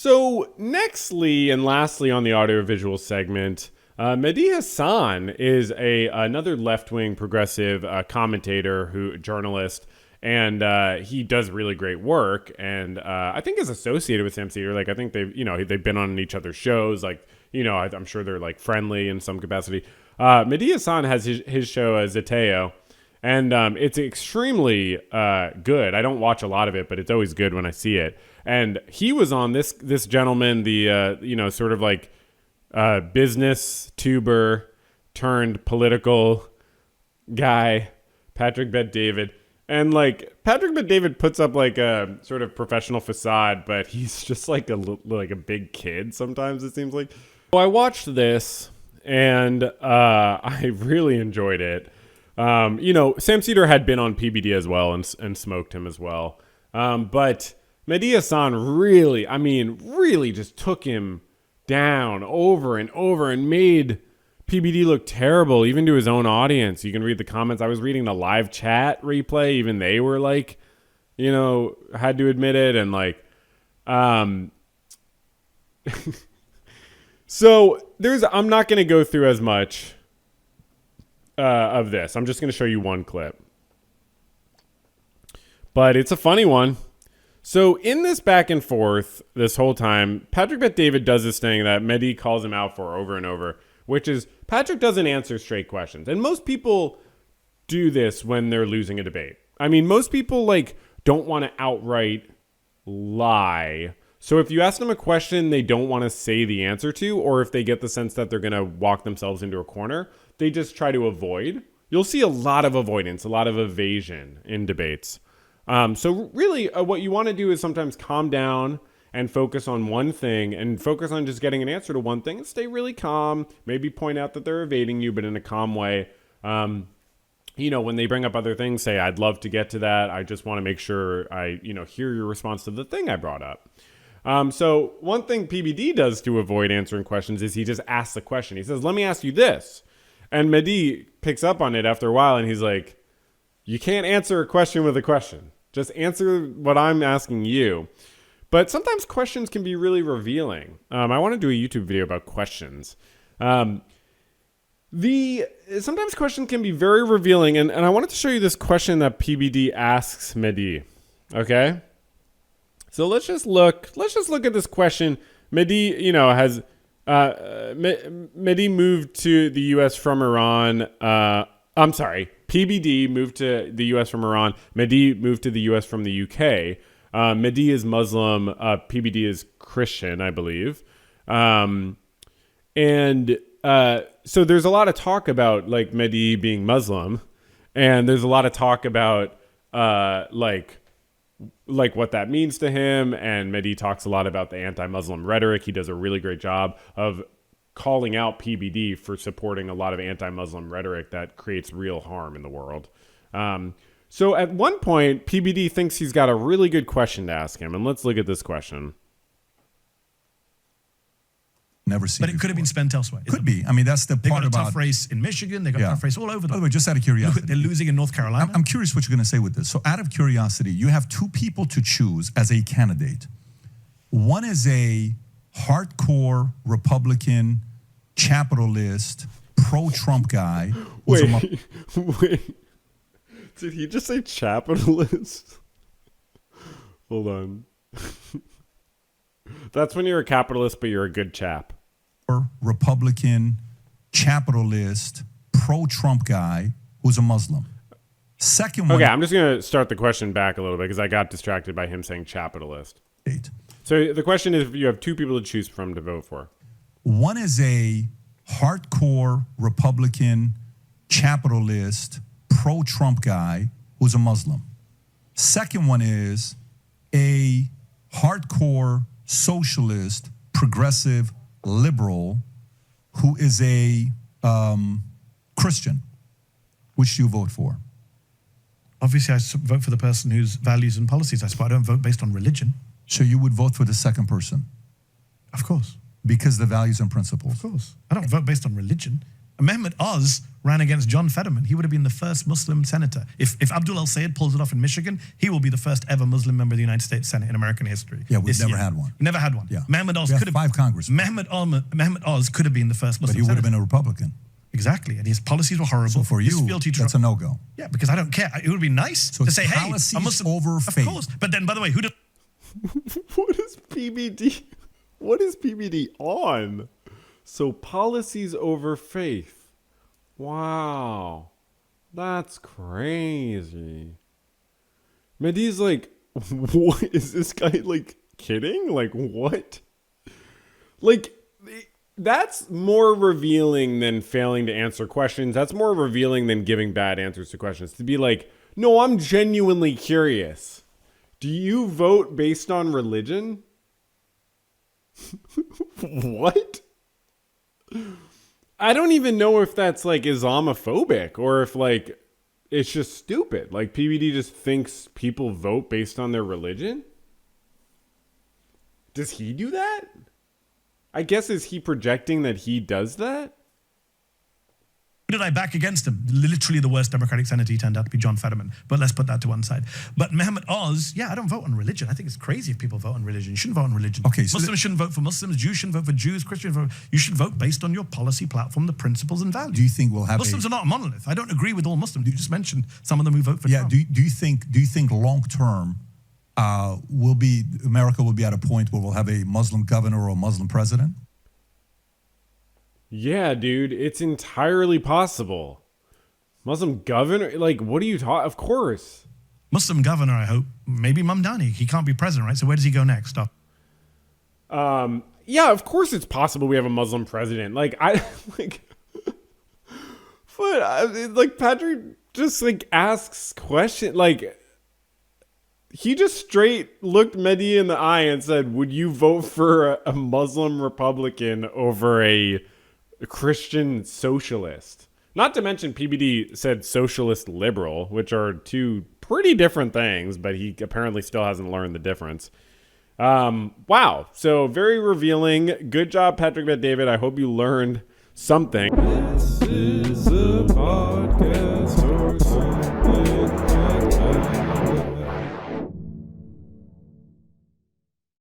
So nextly and lastly on the audiovisual segment, Mehdi Hasan is another left-wing progressive commentator, journalist, and he does really great work. And I think is associated with Sam Seder. Like I think they've been on each other's shows. Like I'm sure they're like friendly in some capacity. Mehdi Hasan has his show Zateo. And it's extremely good. I don't watch a lot of it, but it's always good when I see it. And he was on this gentleman, the sort of like business tuber turned political guy, Patrick Bet-David. And like Patrick Bet-David puts up like a sort of professional facade, but he's just like a big kid sometimes, it seems like. So I watched this and I really enjoyed it. Sam Seder had been on PBD as well and smoked him as well. But Mehdi Hasan really just took him down over and over and made PBD look terrible, even to his own audience. You can read the comments. I was reading the live chat replay. Even they were like, had to admit it. And like, so I'm not going to go through as much of this. I'm just going to show you one clip. But it's a funny one. So in this back and forth this whole time, Patrick Bet-David does this thing that Mehdi calls him out for over and over, which is Patrick doesn't answer straight questions. And most people do this when they're losing a debate. I mean, most people like don't want to outright lie. So if you ask them a question they don't want to say the answer to, or if they get the sense that they're going to walk themselves into a corner, they just try to avoid. You'll see a lot of avoidance, a lot of evasion in debates. So really what you want to do is sometimes calm down and focus on one thing and focus on just getting an answer to one thing and stay really calm. Maybe point out that they're evading you, but in a calm way. When they bring up other things, say, I'd love to get to that. I just want to make sure I, hear your response to the thing I brought up. So one thing PBD does to avoid answering questions is he just asks the question. He says, let me ask you this. And Mehdi picks up on it after a while and he's like, you can't answer a question with a question. Just answer what I'm asking you. But sometimes questions can be really revealing. I want to do a YouTube video about questions. Sometimes questions can be very revealing. And I wanted to show you this question that PBD asks Mehdi. Okay? So let's just look at this question. Mehdi, has Mehdi moved to the U.S. from Iran. I'm sorry. PBD moved to the U.S. from Iran. Mehdi moved to the U.S. from the U.K. Mehdi is Muslim. PBD is Christian, I believe. So there's a lot of talk about like Mehdi being Muslim, and there's a lot of talk about like what that means to him. And Mehdi talks a lot about the anti-Muslim rhetoric. He does a really great job of calling out PBD for supporting a lot of anti-Muslim rhetoric that creates real harm in the world. So at one point, PBD thinks he's got a really good question to ask him. And let's look at this question. Never seen. But it could have been spent elsewhere. Could be. I mean, that's the part about... They got a tough race in Michigan. They got a tough race all over. By the way, just out of curiosity. They're losing in North Carolina. I'm curious what you're going to say with this. So out of curiosity, you have two people to choose as a candidate. One is a hardcore Republican, capitalist, pro-Trump guy. Wait. Did he just say capitalist? Hold on. That's when you're a capitalist, but you're a good chap. Republican, capitalist, pro-Trump guy who's a Muslim. Second one. Okay, I'm just going to start the question back a little bit because I got distracted by him saying capitalist. So the question is, if you have two people to choose from to vote for. One is a hardcore Republican, capitalist, pro-Trump guy who's a Muslim. Second one is a hardcore socialist, progressive, liberal who is a Christian. Which do you vote for? Obviously, I vote for the person whose values and policies I support. I don't vote based on religion. So you would vote for the second person? Of course. Because the values and principles? Of course. I don't vote based on religion. Mehmet Oz ran against John Fetterman. He would have been the first Muslim senator. If Abdul El-Sayed pulls it off in Michigan, he will be the first ever Muslim member of the United States Senate in American history. Yeah, we've never had one. We never had one. Yeah. Mehmet Oz We have could have 5 congressmen. Mehmet Oz could have been the first But Muslim he would have senator. been a Republican. Exactly, and his policies were horrible. So for His you, fealty to that's a Trump- no-go. Yeah, because I don't care. It would be nice So to it's say, hey, policies a Muslim over of faith. course. But then, by the way, who did? What is PBD? What is PBD on? So policies over faith. Wow. That's crazy. Mehdi's like, what is this guy like kidding? Like what? Like that's more revealing than failing to answer questions. That's more revealing than giving bad answers to questions. To be like, no, I'm genuinely curious. Do you vote based on religion? What? I don't even know if that's like Islamophobic or if like it's just stupid. Like PBD just thinks people vote based on their religion. Does he do that? I guess, is he projecting that he does that? Who did I back against him? Literally the worst Democratic senator he turned out to be John Fetterman. But let's put that to one side. But Mehmet Oz, yeah, I don't vote on religion. I think it's crazy if people vote on religion. You shouldn't vote on religion. Okay, so Muslims shouldn't vote for Muslims. Jews shouldn't vote for Jews. Christians vote. You should vote based on your policy platform, the principles and values. Do you think we'll have Muslims are not a monolith. I don't agree with all Muslims. You just mentioned some of them who vote for Yeah, Trump. do you think long term America will be at a point where we'll have a Muslim governor or a Muslim president? Yeah, dude, it's entirely possible. Muslim governor? Like, what are you talking? Of course. Muslim governor, I hope. Maybe Mamdani. He can't be president, right? So where does he go next? Yeah, of course it's possible we have a Muslim president. Like, like Patrick just like asks questions. Like, he just straight looked Mehdi in the eye and said, would you vote for a Muslim Republican over a Christian socialist? Not to mention PBD said socialist liberal, which are two pretty different things, but he apparently still hasn't learned the difference. Wow. So very revealing. Good job, Patrick Bet David. I hope you learned something. This is a